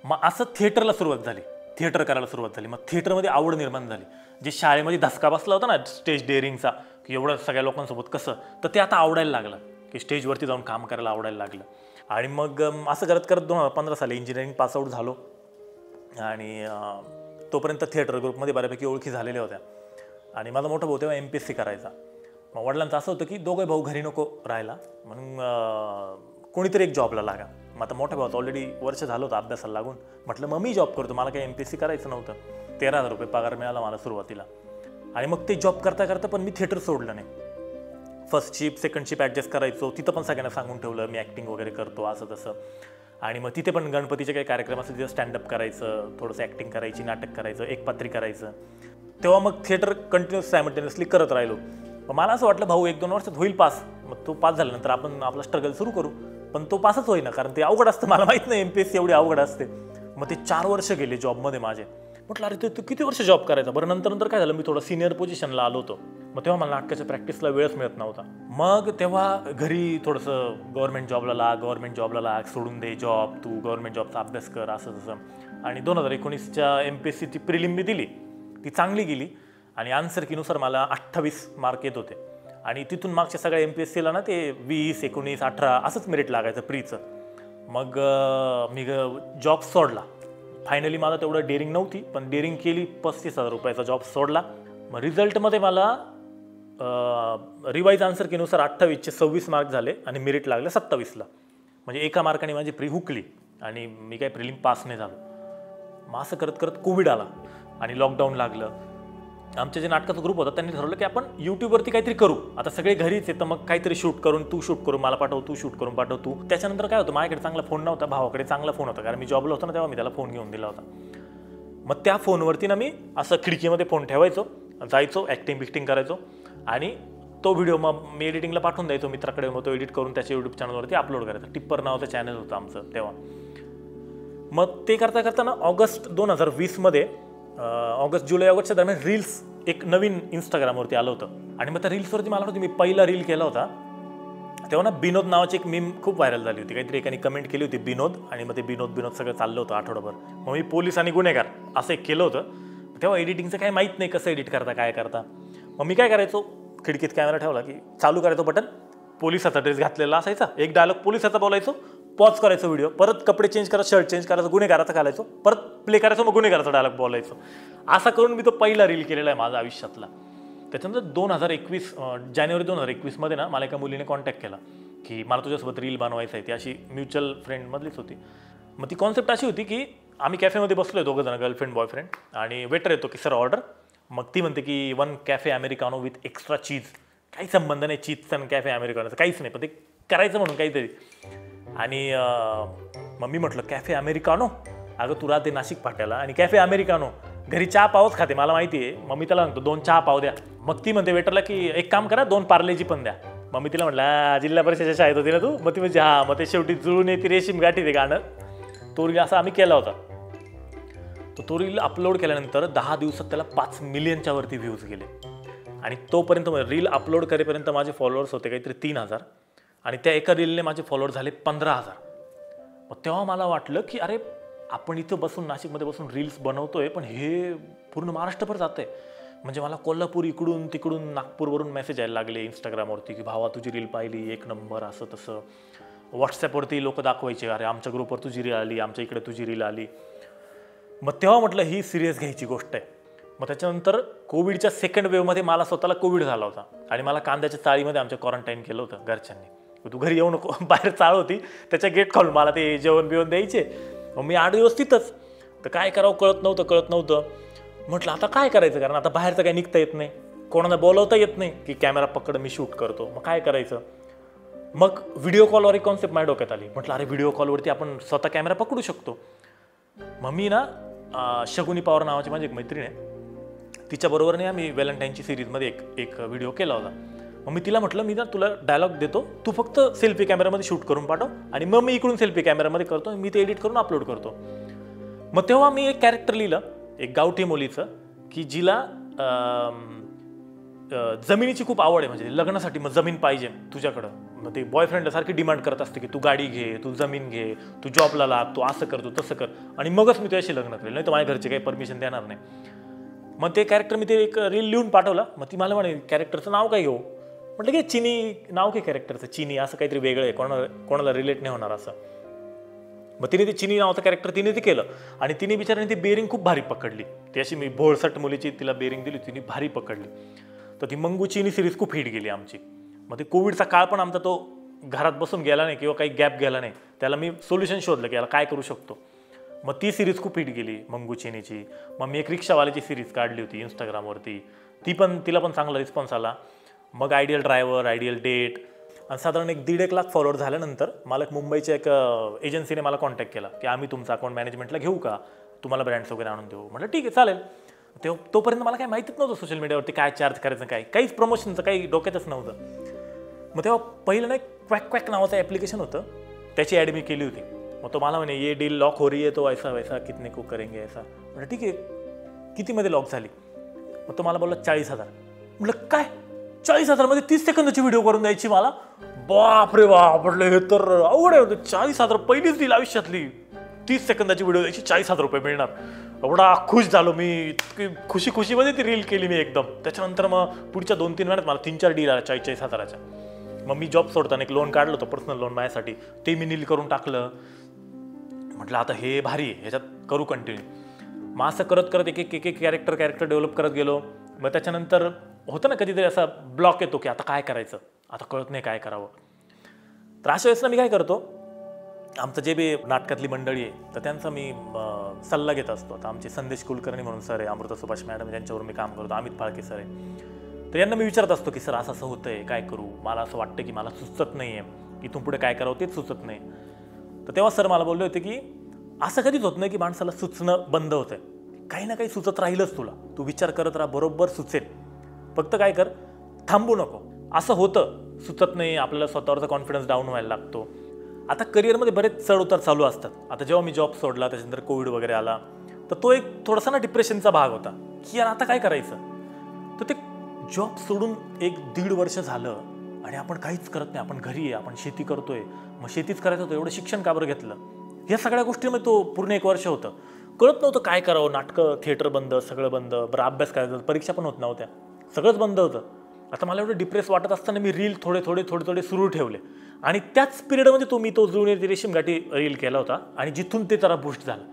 S1: मग असं थिएटरला सुरुवात झाली, थिएटर करायला सुरुवात झाली. मग थिएटरमध्ये आवड निर्माण झाली. जे शाळेमध्ये धसका बसला होता ना स्टेज डेअरिंगचा, की एवढं सगळ्या लोकांसोबत कसं, तर ते आता आवडायला लागलं, की स्टेजवरती जाऊन काम करायला आवडायला लागलं. आणि मग असं करत करत 2015 साली इंजिनिअरिंग पासआउट झालो. आणि तोपर्यंत थिएटर ग्रुपमध्ये बऱ्यापैकी ओळखी झालेल्या होत्या. आणि माझा मोठा भाऊ तेव्हा MPSC करायचा. मग वडिलांचं असं होतं की दोघे भाऊ घरी नको राहायला, म्हणून कोणीतरी एक जॉबला लागा. मग आता मोठ्या भावाचं ऑलरेडी वर्ष झालं होतं अभ्यासाला लागून. म्हटलं मग मी जॉब करतो, मला काही MPSC करायचं नव्हतं. 13,000 रुपये पगार मिळाला मला सुरुवातीला. आणि मग ते जॉब करता करता पण मी थिएटर सोडलं नाही. First shift second shift adjust करायचो. तिथं पण सगळ्यांना सांगून ठेवलं मी ॲक्टिंग वगैरे करतो असं तसं. आणि मग तिथे पण गणपतीचे काही कार्यक्रम असतील तिथं स्टँडअप करायचं, थोडंसं ॲक्टिंग करायची, नाटक करायचं, एकपात्री करायचं. तेव्हा मग थिएटर कंटिन्यूस सायमल्टेनियसली करत राहिलो. मग मला असं वाटलं भाऊ 1-2 वर्षात होईल पास. मग तो पास झाल्यानंतर आपण आपला स्ट्रगल सुरू करू. पण तो पासच होईना, कारण ते अवघड असतं. मला माहीत नाही MPSC एवढी अवघड असते. मग ते 4 वर्ष गेले जॉबमध्ये माझे. म्हटलं अरे तू किती वर्ष जॉब करायचा. बरं नंतर काय झालं, मी थोडं सिनियर पोझिशनला आलो होतो. मग तेव्हा मला नाटकाच्या प्रॅक्टिसला वेळच मिळत नव्हता. मग तेव्हा घरी थोडंसं गव्हर्नमेंट जॉबला लाग, सोडून दे जॉब, तू गव्हर्नमेंट जॉबचा अभ्यास कर असं तसं. आणि 2019च्या MPSCची प्रिलिम मी दिली, ती चांगली गेली. आणि आन्सर कीनुसार मला 28 मार्क येत होते. आणि तिथून मागच्या सगळ्या MPSCला ना ते 20, 19, 18 असंच मेरिट लागायचं प्रीचं. मग मी जॉब सोडला. फायनली मला तेवढं डेअरिंग नव्हती, पण डेअरिंग केली. 35,000 रुपयाचा जॉब सोडला. मग रिझल्टमध्ये मला रिवाईज आन्सर कीनुसार 28चे 26 मार्क झाले आणि मेरिट लागलं 27ला. म्हणजे एका मार्काने माझी प्री हुकली आणि मी काही प्रिलिम पास नाही झालो. मग असं करत करत कोविड आला आणि लॉकडाऊन लागलं. आमच्या जे नाटकाचा ग्रुप होता त्यांनी ठरवलं की आपण यूट्यूबवरती काहीतरी करू. आता सगळे घरीच आहे, तर मग काहीतरी शूट करून, तू शूट करून मला पाठव, तू शूट करून पाठव तू. त्याच्यानंतर काय होतं, माझ्याकडे चांगला फोन नव्हता, भावाकडे चांगला फोन होता, कारण मी जॉबला होतो ना तेव्हा मी त्याला फोन घेऊन दिला होता. मग त्या फोनवरती ना मी असं खिडकीमध्ये फोन ठेवायचो, जायचो, ॲक्टिंग करायचो आणि तो व्हिडिओ मग मी एडिटिंगला पाठवून द्यायचो मित्राकडे. मग तो एडिट करून त्याच्या यूट्यूब चॅनलवरती अपलोड करायचा. टिप्पर नावाचं चॅनल होतं आमचं तेव्हा. मग ते करता करताना ऑगस्ट 2020मध्ये जुलै ऑगस्टच्या दरम्यान रील्स एक नवीन इंस्टाग्रामवरती आलं होतं. आणि मग त्या रील्सवरती मला वाटतं मी पहिला रील केला होता तेव्हा ना बिनोद नावाची एक मीम खूप व्हायरल झाली होती. काहीतरी एकाने कमेंट केली होती बिनोद, आणि मग ते बिनोद सगळं चाललं होतं आठवडाभर. मग मी पोलीस आणि गुन्हेगार असं एक केलं होतं. तेव्हा एडिटिंगचं काही माहीत नाही, कसं एडिट करता काय करता. मग मी काय करायचो, खिडकीत कॅमेरा ठेवला की चालू करायचो बटन, पोलिसाचा ड्रेस घातलेला असायचा, एक डायलॉग पोलिसाचा बोलायचो, पॉज करायचो व्हिडिओ, परत कपडे चेंज करायचं, शर्ट चेंज करायचं, गुन्हेगाराचा घालायचो, परत प्ले करायचो, मग गुन्हेगाराचा डायलॉग बोलायचो. असा करून मी तो पहिला रील केलेला आहे माझा आयुष्यातला. त्याच्यानंतर 2021 जानेवारी 2021मध्ये ना मला एका मुलीने कॉन्टॅक्ट केला की मला तुझ्यासोबत रील बनवायचं आहे. ती अशी म्युच्युअल फ्रेंडमधलीच होती. मग ती कॉन्सेप्ट अशी होती की आम्ही कॅफेमध्ये बसलो आहे दोघं जण, गर्लफ्रेंड बॉयफ्रेंड, आणि वेटर येतो की सर ऑर्डर. मग ती म्हणते की 1 कॅफे अमेरिकानो विथ एक्स्ट्रा चीज. काही संबंध नाही चीजचा आणि कॅफे अमेरिकानोचा, काहीच नाही, पण ते करायचं म्हणून काहीतरी. आणि मग मी म्हटलं कॅफे अमेरिकानो, अगं तू राहते नाशिक फाट्याला आणि कॅफे अमेरिकानो, घरी चहा पावच खाते मला माहिती आहे. मग मी त्याला म्हणतो 2 चहा पाव द्या. मग ती म्हणते वेटरला की एक काम करा 2 पार्लेजी पण द्या. मग मी तिला म्हटलं जिल्हा परिषदेच्या शाळेत होती ना तू, मग ती म्हणजे हा, मग ते शेवटी जुळून येते रेशीम गाठी ते गाणं, तो रील असा आम्ही केला होता. तो रील अपलोड केल्यानंतर 10 दिवसात त्याला 5 मिलियनच्या वरती व्ह्यूज गेले. आणि तोपर्यंत रील अपलोड करेपर्यंत माझे फॉलोअर्स होते काहीतरी 3000 आणि त्या एका रीलने माझे फॉलोअर्स झाले 15000. मग तेव्हा मला वाटलं की अरे आपण इथं बसून नाशिकमध्ये बसून रील्स बनवतोय, पण हे पूर्ण महाराष्ट्रभर जाते. म्हणजे मला कोल्हापूर इकडून तिकडून नागपूरवरून मेसेज यायला लागले इंस्टाग्रामवरती की भावा तुझी रील पाहिली, 1 नंबर, असं तसं. व्हॉट्सॲपवरती लोक दाखवायचे, अरे आमच्या ग्रुपवर तुझी रील आली, आमच्या इकडे तुझी रील आली. मग तेव्हा म्हटलं ही सिरियस घ्यायची गोष्ट आहे. मग त्याच्यानंतर कोविडच्या सेकंड वेव्हमध्ये मला स्वतःला कोविड झाला होता आणि मला कांद्याच्या चाळीमध्ये आमच्या क्वारंटाईन केलं होतं घरच्यांनी. तू घरी येऊ नको, बाहेर चाळ होती त्याच्या गेट खालून मला ते जेवण बिवण द्यायचे. मग मी 8 दिवस तिथंच. तर काय करावं कळत नव्हतं. म्हटलं आता काय करायचं, कारण आता बाहेरचं काही निघता येत नाही, कोणाला बोलवता येत नाही की कॅमेरा पकड मी शूट करतो. मग काय करायचं, मग व्हिडिओ कॉलवर एक कॉन्सेप्ट माझ्या डोक्यात आली. म्हटलं अरे व्हिडिओ कॉलवरती आपण स्वतः कॅमेरा पकडू शकतो. मग मी ना शगुनी पवार नावाची माझी एक मैत्रीण आहे, तिच्याबरोबरने आम्ही व्हॅलेंटाईनची सिरीजमध्ये एक व्हिडिओ केला होता. मग मी तिला म्हटलं मी ना तुला डायलॉग देतो, तू फक्त सेल्फी कॅमेरामध्ये शूट करून पाठव आणि मग मी इकडून सेल्फी कॅमेरामध्ये करतो, मी ते एडिट करून अपलोड करतो. मग तेव्हा मी एक कॅरेक्टर लिहिलं, एक गावठी मुलीचं, की जिला जमिनीची खूप आवड आहे, म्हणजे लग्नासाठी मग जमीन पाहिजे तुझ्याकडं. मग ते बॉयफ्रेंडसारखी डिमांड करत असते की तू गाडी घे, तू जमीन घे, तू जॉबला लाग, तू असं कर, तू तसं कर, आणि मगच मी तुझ्याशी लग्न करेल, नाही तर माझ्या घरचे काही परमिशन देणार नाही. मग ते कॅरेक्टर मी ते एक रील लिहून पाठवला. मग ती मला म्हणे कॅरेक्टरचं नाव काय घेऊ. म्हटलं की चिनी नाव काय कॅरेक्टरचं, चिनी असं काहीतरी वेगळं आहे, कोणाला रिलेट नाही होणार असं. मग तिने ते चिनी नावाचं कॅरेक्टर तिने ते केलं आणि तिने बिचाराने ती बेरिंग खूप भारी पकडली. ती अशी मी भोळसट मुलीची तिला बेरिंग दिली, तिने भारी पकडली. तर ती मंगू चिनी सिरीज खूप हिट गेली आमची. मग ते कोविडचा काळ पण आमचा तो घरात बसून गेला नाही किंवा काही गॅप गेला नाही, त्याला मी सोल्युशन शोधलं की याला काय करू शकतो. मग ती सिरीज खूप हिट गेली मंगू चिनीची. मग मी एक रिक्षावाल्याची सिरीज काढली होती इंस्टाग्रामवरती, तिला पण चांगला रिस्पॉन्स आला. मग आयडियल ड्रायव्हर, आयडियल डेट, आणि साधारण 1-1.5 लाख फॉलोअर झाल्यानंतर मला एक मुंबईच्या एक एजन्सीने मला कॉन्टॅक्ट केला की आम्ही तुमचा अकाउंट मॅनेजमेंटला घेऊ का, तुम्हाला ब्रँड्स वगैरे आणून देऊ. म्हटलं ठीक आहे चालेल. तोपर्यंत मला काही माहितीच नव्हतं सोशल मीडियावरती काय चार्ज करायचं, काहीच प्रमोशनचं काही डोक्यातच नव्हतं. मग तेव्हा पहिलं ना क्वॅक नावाचं ॲप्लिकेशन होतं, त्याची ॲड मी केली होती. मग तो मला म्हणे ये डील लॉक हो रही है तो ऐसा वैसा कितने को करेंगे ऐसा. म्हटलं ठीक आहे, कितीमध्ये लॉक झाली. मग तो मला बोलला 40,000. म्हटलं काय 40,000 मध्ये 30 सेकंदाची व्हिडिओ करून द्यायची मला. बाप रे बाप, म्हटलं हे तर अवघड आहे. 40,000 पहिलीच डील आयुष्यातली, 30 सेकंदाची व्हिडिओ द्यायची, 40,000 रुपये मिळणार. एवढा खुश झालो मी, इतकी खुशीमध्ये ती रील केली मी एकदम. त्याच्यानंतर मग पुढच्या 2-3 महिन्यात मला 3-4 डील आल्या 40,000च्या. मग मी जॉब सोडताना एक लोन काढलं होतं, पर्सनल लोन माझ्यासाठी, ते मी नील करून टाकलं. म्हटलं आता हे भारी आहे, ह्याच्यात करू कंटिन्यू. मग असं करत एक कॅरेक्टर डेव्हलप करत गेलो. मग त्याच्यानंतर होतं ना कधीतरी असा ब्लॉक येतो की आता काय करायचं, आता कळत नाही काय करावं. तर अशा वेळेस ना मी काय करतो, आमचं जे बी नाटकातली मंडळी आहे तर त्यांचा मी सल्ला घेत असतो. आता आमचे संदेश कुलकर्णी म्हणून सर आहे, अमृता सुभाष मॅडम ज्यांच्यावर मी काम करतो, अमित फाळके सर आहे, तर यांना मी विचारत असतो की सर असं असं होतंय, काय करू, मला असं वाटतं की मला सुचत नाही आहे, इथून पुढे काय करावं तेच सुचत नाही. तर तेव्हा सर मला बोलले होते की असं कधीच होत नाही की माणसाला सुचणं बंद होतंय, काही ना काही सुचत राहीलच तुला, तू विचार करत राहा, बरोबर सुचेल. फक्त काय कर, थांबू नको. असं होतं, सुचत नाही, आपल्याला स्वतःवरचा कॉन्फिडन्स डाऊन व्हायला लागतो. आता करिअरमध्ये बरेच चढ उतार चालू असतात. आता जेव्हा मी जॉब सोडला, त्याच्यानंतर कोविड वगैरे आला, तर तो एक थोडासा ना डिप्रेशनचा भाग होता की यार आता काय करायचं. तर ते जॉब सोडून 1-1.5 वर्ष झालं आणि आपण काहीच करत नाही, आपण घरी आहे, आपण शेती करतोय, मग शेतीच करायचं होतं, एवढं शिक्षण का बरं घेतलं, या सगळ्या गोष्टीमध्ये तो पूर्ण 1 वर्ष होतं. कळत नव्हतं काय करावं, नाटकं, थिएटर बंद, सगळं बंद, बरं अभ्यास करायचा, परीक्षा पण होत नव्हत्या, सगळंच बंद होतं. आता मला एवढं डिप्रेस वाटत असताना मी रील थोडे सुरू ठेवले आणि त्याच पिरियडमध्ये मी तो जुळून रेशीम गाठी रील केला होता आणि जिथून ते जरा बूस्ट झालं.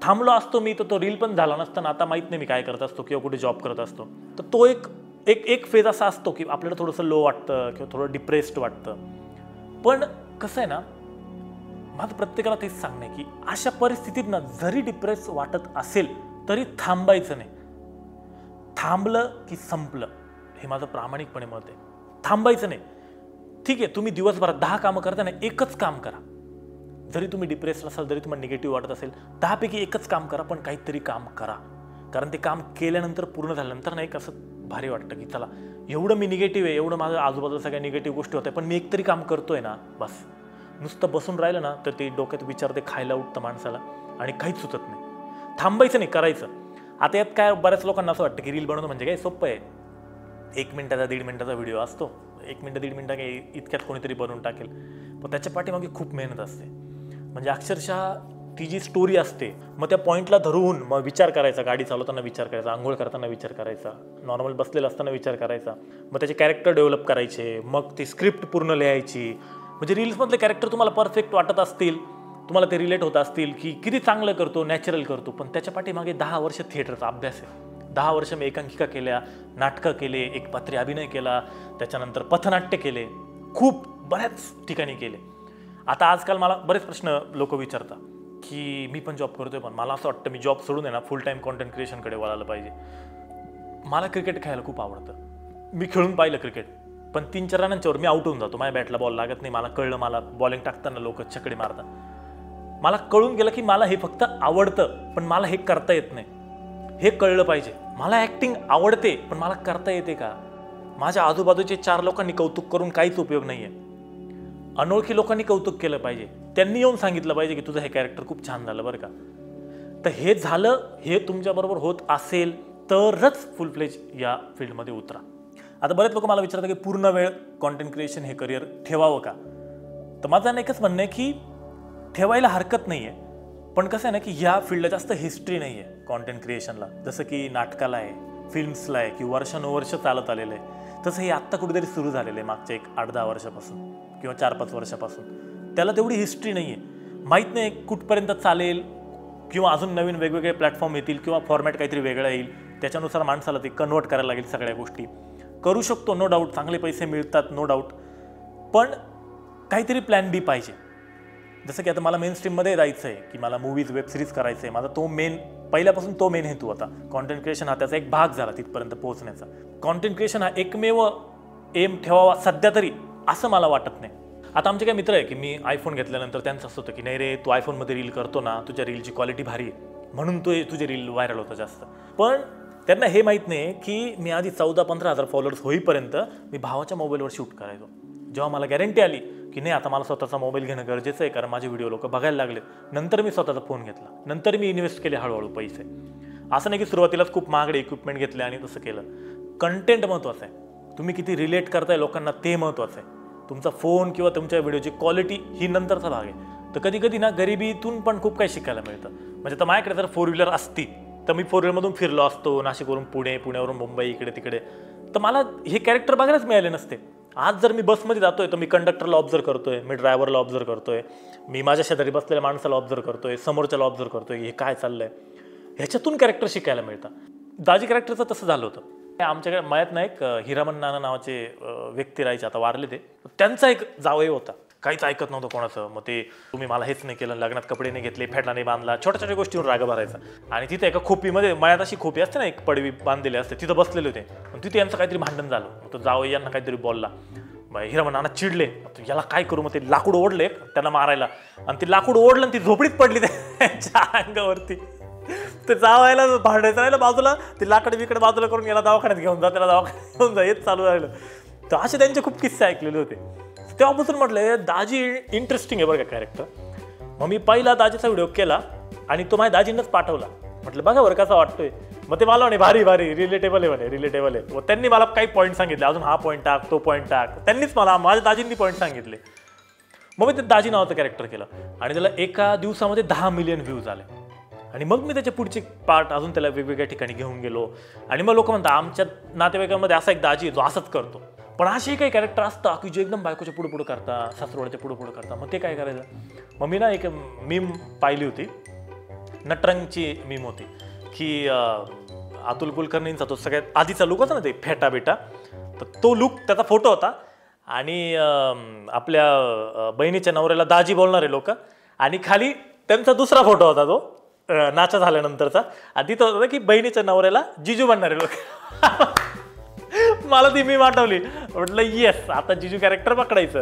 S1: थांबलो असतो मी तर तो रील पण झाला नसताना. आता माहीत नाही मी काय करत असतो किंवा कुठे जॉब करत असतो. तर तो एक फेज असा असतो की आपल्याला थोडंसं लो वाटतं किंवा थोडं डिप्रेस्ड वाटतं. पण कसं आहे ना, माझं प्रत्येकाला तेच सांगणं आहे की अशा परिस्थितीत ना जरी डिप्रेस वाटत असेल तरी थांबायचं नाही. थांबलं की संपलं, हे माझं प्रामाणिकपणे मत आहे. थांबायचं नाही. ठीक आहे, तुम्ही दिवसभरात 10 कामं करताना एकच काम करा. जरी तुम्ही डिप्रेस असाल, जरी तुम्हाला निगेटिव्ह वाटत असेल, 10 पैकी एकच काम करा, पण काहीतरी काम करा. कारण ते काम केल्यानंतर, पूर्ण झाल्यानंतर नाही, कसं भारी वाटतं की चला एवढं मी निगेटिव्ह आहे, एवढं माझ्या आजूबाजूला सगळ्या निगेटिव्ह गोष्टी होत्या, पण मी एकतरी काम करतोय ना, बस. नुसतं बसून राहिलं ना तर ते डोक्यात विचार ते खायला उठतं माणसाला आणि काहीच सुचत नाही. थांबायचं नाही, करायचं. आता यात काय बऱ्याच लोकांना असं वाटतं की रील बनवणं म्हणजे काय सोपं आहे, 1 मिनिटाचा 1.5 मिनिटाचा व्हिडिओ असतो, 1 मिनिट 1.5 मिनिटा काही इतक्यात कोणीतरी बनवून टाकेल. पण त्याच्या पाठीमागे खूप मेहनत असते. म्हणजे अक्षरशः ती जी स्टोरी असते, मग त्या पॉईंटला धरून मग विचार करायचा, गाडी चालवताना विचार करायचा, आंघोळ करताना विचार करायचा, नॉर्मल बसलेला असताना विचार करायचा, मग त्याचे कॅरेक्टर डेव्हलप करायचे, मग ती स्क्रिप्ट पूर्ण लिहायची. म्हणजे रील्समधले कॅरेक्टर तुम्हाला परफेक्ट वाटत असतील, तुम्हाला ते रिलेट होत असतील की किती चांगलं करतो, नॅचरल करतो, पण त्याच्या पाठीमागे 10 वर्ष थिएटरचा अभ्यास आहे. 10 वर्ष मी एकांकिका केल्या, नाटकं केले, एकपात्री अभिनय केला, त्याच्यानंतर पथनाट्य केले, खूप बऱ्याच ठिकाणी केले. आता आजकाल मला बरेच प्रश्न लोक विचारतात की मी पण जॉब करतोय, पण मला असं वाटतं मी जॉब सोडून आहे ना फुल टाईम कॉन्टेंट क्रिएशनकडे वळायला पाहिजे. मला क्रिकेट खेळायला खूप आवडतं, मी खेळून पाहिलं क्रिकेट, पण 3-4 रनांच्यावर मी आउट होऊन जातो, माझ्या बॅटला बॉल लागत नाही. मला कळलं, मला बॉलिंग टाकताना लोक छकडी मारतात. मला कळून गेलं की मला हे फक्त आवडतं, पण मला हे करता येत नाही. हे कळलं पाहिजे. मला ॲक्टिंग आवडते, पण मला करता येते का? माझ्या आजूबाजूचे 4 लोकांनी कौतुक करून काहीच उपयोग नाही आहे. अनोळखी लोकांनी कौतुक केलं पाहिजे, त्यांनी येऊन सांगितलं पाहिजे की तुझं हे कॅरेक्टर खूप छान झालं बरं का. तर हे झालं, हे तुमच्याबरोबर होत असेल तरच फुल फ्लेज या फील्डमध्ये उतरा. आता बरेच लोक मला विचारतात की पूर्ण वेळ कॉन्टेंट क्रिएशन हे करिअर ठेवावं का. तर माझं एकच म्हणणं आहे की ठेवायला हरकत नाही आहे, पण कसं आहे ना की ह्या फील्डला जास्त हिस्ट्री नाही आहे कॉन्टेंट क्रिएशनला. जसं की नाटकाला आहे, फिल्म्सला आहे, की वर्षानुवर्ष चालत आलेलं आहे, तसं हे आत्ता कुठेतरी सुरू झालेलं आहे मागच्या 8-10 वर्षापासून किंवा 4-5 वर्षापासून. त्याला तेवढी हिस्ट्री नाही आहे, माहीत नाही कुठपर्यंत चालेल, किंवा अजून नवीन वेगवेगळे प्लॅटफॉर्म येतील किंवा फॉर्मॅट काहीतरी वेगळा येईल, त्याच्यानुसार माणसाला ते कन्वर्ट करायला लागेल. सगळ्या गोष्टी करू शकतो, नो डाऊट, चांगले पैसे मिळतात, नो डाऊट, पण काहीतरी प्लॅन बी पाहिजे. जसं की आता मला मेन स्ट्रीममध्ये जायचं आहे की मला मूवीज, वेब सिरीज करायचं आहे, माझा तो मेन, पहिल्यापासून तो मेन हेतू होता. कॉन्टेंट क्रिएशन हा त्याचा एक भाग झाला तिथपर्यंत पोहोचण्याचा. कॉन्टेंट क्रिएशन हा एकमेव एम ठेवावा सध्या तरी असं मला वाटत नाही. आता आमचे काही मित्र आहे की मी आयफोन घेतल्यानंतर त्यांचं असं होतं की नाही रे, तू आयफोनमध्ये रील करतो ना, तुझ्या रीलची क्वालिटी भारी आहे म्हणून तुझे रील व्हायरल होतं जास्त. पण त्यांना हे माहीत नाही की मी आधी 14-15 हजार फॉलोअर्स होईपर्यंत मी भावाच्या मोबाईलवर शूट करायचो. जेव्हा मला गॅरंटी आली की नाही आता मला स्वतःचा मोबाईल घेणं गरजेचं आहे, कारण माझे व्हिडिओ लोक बघायला लागले, नंतर मी स्वतःचा फोन घेतला, नंतर मी इन्व्हेस्ट केले हळूहळू पैसे. असं नाही की सुरुवातीलाच खूप महागडे इक्विपमेंट घेतले आणि तसं केलं. कंटेंट महत्त्वाचं आहे, तुम्ही किती रिलेट करताय लोकांना ते महत्त्वाचं आहे. तुमचा फोन किंवा तुमच्या व्हिडिओची क्वालिटी ही नंतरचा भाग आहे. तर कधी कधी ना गरिबीतून पण खूप काही शिकायला मिळतं. म्हणजे तर माझ्याकडे जर 4 व्हीलर असती तर मी 4 व्हीलरमधून फिरलो असतो, नाशिकवरून पुणे, पुण्यावरून मुंबई, इकडे तिकडे, तर मला हे कॅरेक्टर बघायलाच मिळाले नसते. आज जर मी बसमध्ये जातोय तर मी कंडक्टरला ऑब्झर्व करतोय, मी ड्रायव्हरला ऑब्झर्व करतोय, मी माझ्या शेजारी बसलेल्या माणसाला ऑब्झर्व करतोय, समोरच्याला ऑब्झर्व करतोय, हे काय चाललंय, ह्याच्यातून कॅरेक्टर शिकायला मिळतं. दाजी कॅरेक्टरचं तसं झालं होतं. आमच्याकडे मळ्यात ना एक हिरामन नाना नावाचे व्यक्ती राहायचे, आता वारले ते. त्यांचा एक जावई होता, काहीच ऐकत नव्हतं कोणाचं. मग ते तुम्ही मला हेच नाही केलं, लग्नात कपडे नाही घेतले, फेटा नाही बांधला, छोट्या छोट्या गोष्टीवर राग भरायचा. आणि तिथे एका खोपीमध्ये, मळ्यात अशी खोपी असते ना, एक पडवी बांधलेली असते, तिथं बसलेले होते. तिथे यांचं काहीतरी भांडण झालं, तो जावई यांना काहीतरी बोलला. हिरामन नाना चिडले, याला काय करू, मग ते लाकूड ओढले त्यांना मारायला, आणि ते लाकूड ओढलं आणि ती झोपडीत पडली त्यांच्या अंगावरती. ते जावायला भांडायचं राहिलं बाजूला, ते लाकड बिकडे बाजूला करून याला दवाखान्यात घेऊन जा, त्याला दवाखान्यात घेऊन जा, हेच चालू राहिलं. तर असे त्यांचे खूप किस्से ऐकलेले होते. तेव्हापासून म्हटलं दाजी इंटरेस्टिंग आहे बरं का कॅरेक्टर. मग मी पहिला दाजीचा व्हिडिओ केला आणि तो माझ्या दाजींनाच पाठवला. म्हटलं बघा बरं कसा वाटतोय. मग ते मला म्हणे भारी भारी, रिलेटेबल आहे म्हणे, रिलेटेबल आहे. व त्यांनी मला काही पॉईंट सांगितले, अजून हा पॉईंट टाक, तो पॉईंट टाक, त्यांनीच मला, माझ्या दाजींनी पॉईंट सांगितले. मग मी ते दाजी नावाचं कॅरेक्टर केलं आणि त्याला एका दिवसामध्ये 10 मिलियन व्ह्यूज आले. आणि मग मी त्याचे पुढचे पार्ट अजून त्याला वेगवेगळ्या ठिकाणी घेऊन गेलो. आणि मग लोक म्हणतात आमच्या नातेवाईकांमध्ये असा एक दाजी आहे जो असंच करतो. पण असे काही कॅरेक्टर असतात की जे एकदम बायकोच्या पुढे पुढे करता, सासरवाड्याच्या पुढे पुढे करता. मग ते काय करायचं, मग मी ना एक मीम पाहिली होती, नटरंगची मीम होती की अतुल कुलकर्णींचा तो सगळ्यात आधीचा लुक होता ना, ते फेटा बेटा, तर तो लुक, त्याचा फोटो होता. आणि आपल्या बहिणीच्या नवऱ्याला दाजी बोलणारे लोक, आणि खाली त्यांचा दुसरा फोटो होता तो नाचा झाल्यानंतरचा, आणि तिथं होतं की बहिणीच्या नवऱ्याला जिजू बनणारे लोक. मला ती मी आठवली, म्हटलं येस, आता जिजू कॅरेक्टर पकडायचं.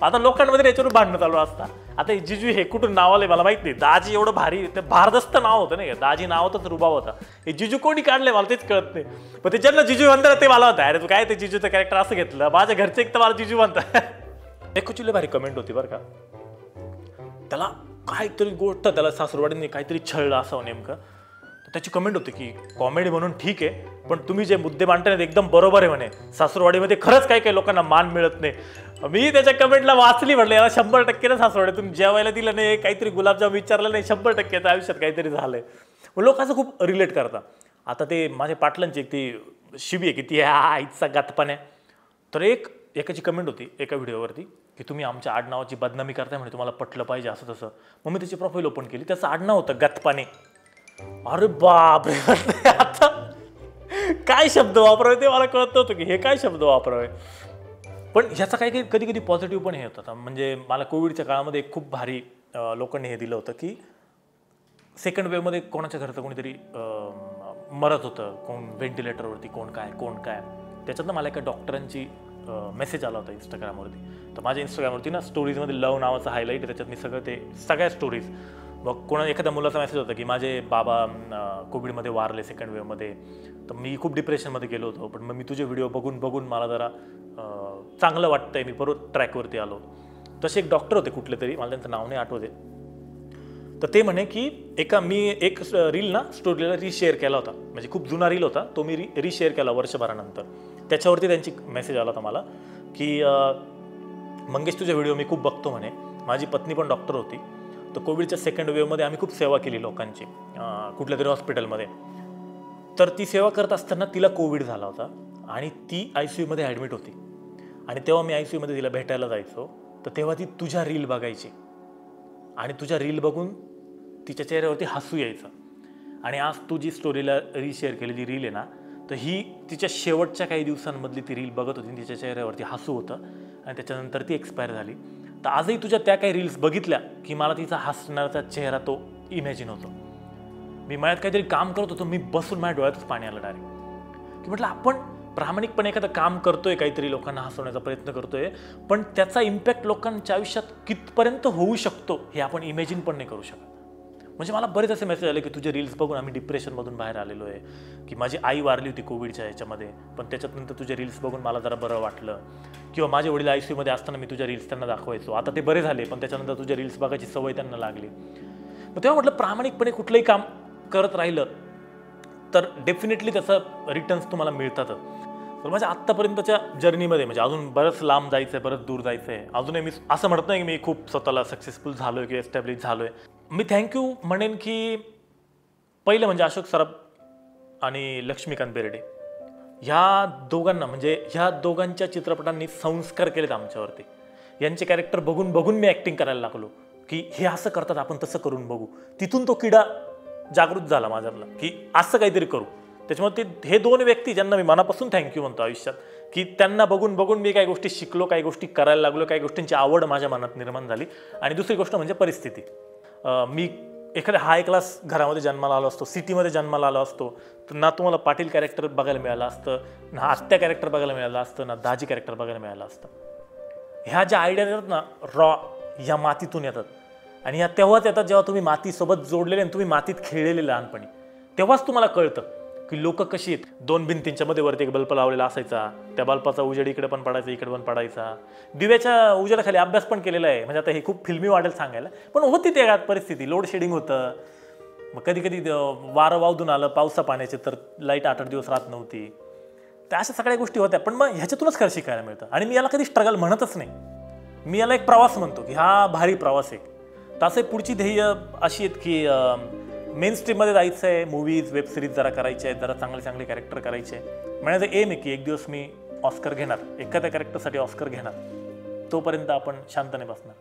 S1: आता लोकांमध्ये याच्यावर भांडणं चालू असतात. आता हे जिजू हे कुठून नाव आलंय मला माहित नाही. दाजी एवढं भारी ते भारदस्त नाव होतं नाही का, दाजी नावातच रुबाब होता. हे जिजू कोणी काढलंय मला तेच कळत नाही. पण ते ज्यांना जिजू म्हणतात ते मला होतं, अरे तू काय ते जिजूचं कॅरेक्टर असं घेतलं. माझ्या घरचे एक तर मला जिजू म्हणतात. एक कुठली भारी कमेंट होती बरं का, त्याला काहीतरी गोष्ट त्याला सासूरवाडीने काहीतरी छळलं असावं नेमकं. त्याची कमेंट होती की कॉमेडी म्हणून ठीक आहे, पण तुम्ही जे मुद्दे मांडताय ते एकदम बरोबर आहे म्हणे. सासूरवाडीमध्ये खरंच काही काही लोकांना मान मिळत नाही. मी त्याच्या कमेंटला वाचली, म्हटलं याला 100% ना सासूरवाडीतून जेवायला दिलं नाही, काहीतरी गुलाबजाम विचारलं नाही, 100% आयुष्यात काहीतरी झालंय. लोक असं खूप रिलेट करतात. आता ते माझ्या पाटलांची एक ती शिबी आहे की ती आईचा गातपाण्या. तर एकाची कमेंट होती एका व्हिडिओवरती की तुम्ही आमच्या आडनावाची बदनामी करताय म्हणे, तुम्हाला पटलं पाहिजे असं तसं. मग मी त्याची प्रोफाईल ओपन केली, त्याचं आडनाव होतं गतपाने. अरे बाप रे, आता काय शब्द वापरावे ते मला कळत नव्हतं की हे काय शब्द वापरावे. पण ह्याचा काही कधी कधी पॉझिटिव्ह पण हे होतं. म्हणजे मला कोविडच्या काळामध्ये एक खूप भारी लोकांनी हे दिलं होतं की सेकंड वेव्हमध्ये कोणाच्या घरचं कोणीतरी मरत होतं, कोण व्हेंटिलेटरवरती, कोण काय. त्याच्यातनं मला एका डॉक्टरांची मेसेज आला होता इंस्टाग्रामवरती. तर माझ्या इंस्टाग्रामवरती ना स्टोरीजमध्ये लव नावाचं हायलाईट आहे, त्याच्यात मी सगळ्या स्टोरीज. मग एखाद्या मुलाचा मेसेज होता की माझे बाबा कोविडमध्ये वारले सेकंड वेव्हमध्ये, तर मी खूप डिप्रेशनमध्ये गेलो होतो, पण मग मी तुझे व्हिडिओ बघून मला जरा चांगलं वाटतंय, मी परत ट्रॅकवरती आलो. तसे एक डॉक्टर होते कुठले तरी, मला त्यांचं नाव नाही आठवते. तर ते म्हणे की मी एक रील ना स्टोरीला रिशेअर केला होता, म्हणजे खूप जुना रील होता तो, मी रिशेअर केला वर्षभरानंतर. त्याच्यावरती त्यांची मेसेज आला होता मला की मंगेश तुझे व्हिडिओ मी खूप बघतो म्हणे, माझी पत्नी पण डॉक्टर होती, तर कोविडच्या सेकंड वेव्हमध्ये आम्ही खूप सेवा केली लोकांची कुठल्या तरी हॉस्पिटलमध्ये. तर ती सेवा करत असताना तिला कोविड झाला होता आणि ती ICUमध्ये ॲडमिट होती. आणि तेव्हा मी ICUमध्ये तिला भेटायला जायचो, तर तेव्हा ती तुझ्या रील बघायची आणि तुझ्या रील बघून तिच्या चेहऱ्यावरती हसू यायचं. आणि आज तू जी स्टोरीला रिशेअर केलेली रील आहे ना, तर ही तिच्या शेवटच्या काही दिवसांमधली ती रील बघत होती, तिच्या चेहऱ्यावरती हसू होतं आणि त्याच्यानंतर ती एक्सपायर झाली. तर आजही तुझ्या त्या काही रील्स बघितल्या की मला तिचा हसणारा चेहरा तो इमॅजिन होतो. मी मळ्यात काहीतरी काम करत होतो, मी बसून माझ्या डोळ्यातच पाणी आलं डायरेक्ट की म्हटलं आपण प्रामाणिकपणे एखादं काम करतोय, काहीतरी लोकांना हसवण्याचा प्रयत्न करतोय, पण त्याचा इम्पॅक्ट लोकांच्या आयुष्यात कितपर्यंत होऊ शकतो हे आपण इमॅजिन पण नाही करू शकत. म्हणजे मला बरेच असे मेसेज आले की तुझे रील्स बघून आम्ही डिप्रेशनमधून बाहेर आलेलो आहे, की माझी आई वारली होती कोविडच्या ह्याच्यामध्ये, पण त्याच्यानंतर तुझे रील्स बघून मला जरा बरं वाटलं. किंवा माझे वडील ICUमध्ये असताना मी तुझ्या रील्स त्यांना दाखवायचो, आता ते बरे झाले, पण त्याच्यानंतर तुझ्या रील्स बघायची सवय त्यांना लागली. मग तेव्हा म्हटलं प्रामाणिकपणे कुठलंही काम करत राहिलं तर डेफिनेटली त्याचं रिटर्न्स तुम्हाला मिळतातच. तर माझ्या आत्तापर्यंतच्या जर्नीमध्ये म्हणजे अजून बरंच लांब जायचं आहे, बरंच दूर जायचं आहे. अजूनही मी असं म्हणत नाही की मी खूप स्वतःला सक्सेसफुल झालो आहे किंवा एस्टॅब्लिश झालो आहे. मी थँक्यू म्हणेन की पहिलं म्हणजे अशोक सराफ आणि लक्ष्मीकांत बेर्डे ह्या दोघांना, म्हणजे ह्या दोघांच्या चित्रपटांनी संस्कार केलेत आमच्यावरती. यांचे कॅरेक्टर बघून मी ॲक्टिंग करायला लागलो की हे असं करतात, आपण तसं करून बघू. तिथून तो किडा जागृत झाला माझ्यातला की असं काहीतरी करू. त्याच्यामुळे हे दोन व्यक्ती ज्यांना मी मनापासून थँक्यू म्हणतो आयुष्यात, की त्यांना बघून मी काही गोष्टी शिकलो, काही गोष्टी करायला लागलो, काही गोष्टींची आवड माझ्या मनात निर्माण झाली. आणि दुसरी गोष्ट म्हणजे परिस्थिती. मी एखाद्या हाय क्लास घरामध्ये जन्माला आलो असतो, सिटीमध्ये जन्माला आलो असतो, तर ना तुम्हाला पाटील कॅरेक्टर बघायला मिळालं असतं, ना आत्या कॅरेक्टर बघायला मिळालं असतं, ना दाजी कॅरेक्टर बघायला मिळालं असतं. ह्या ज्या आयडिया येतात ना रॉ, ह्या मातीतून येतात. आणि ह्या तेव्हाच येतात जेव्हा तुम्ही मातीसोबत जोडलेले आणि तुम्ही मातीत खेळलेले लहानपणी. तेव्हाच तुम्हाला कळतं की लोक कशी आहेत. 2 भिंतींच्या मध्ये वरती एक बल्ब लावलेला असायचा, त्या बल्बाचा उजेड इकडे पण पडायचा, इकडे पण पडायचा. दिव्याच्या उजेडाखाली अभ्यास पण केलेला आहे. म्हणजे आता हे खूप फिल्मी वाटेल सांगायला, पण होती त्या परिस्थिती. लोड शेडिंग होतं, मग कधी कधी वारं वावदून आलं पावसा पाण्याचे, तर लाईट 8-8 दिवस राहत नव्हती. त्या अशा सगळ्या गोष्टी होत्या. पण मग ह्याच्यातूनच खरं शिकायला मिळतं. आणि मी याला कधी स्ट्रगल म्हणतच नाही, मी याला एक प्रवास म्हणतो की हा भारी प्रवास आहे. तसे पुढची ध्येय अशी आहेत की मेन स्ट्रीममध्ये जायचं आहे, मूवीज वेब सिरीज जरा करायचे आहेत, जरा चांगले कॅरेक्टर करायचे. माझं एम आहे की एक दिवस मी ऑस्कर घेणार, एखाद्या कॅरेक्टरसाठी ऑस्कर घेणार. तोपर्यंत आपण शांतने बसणार.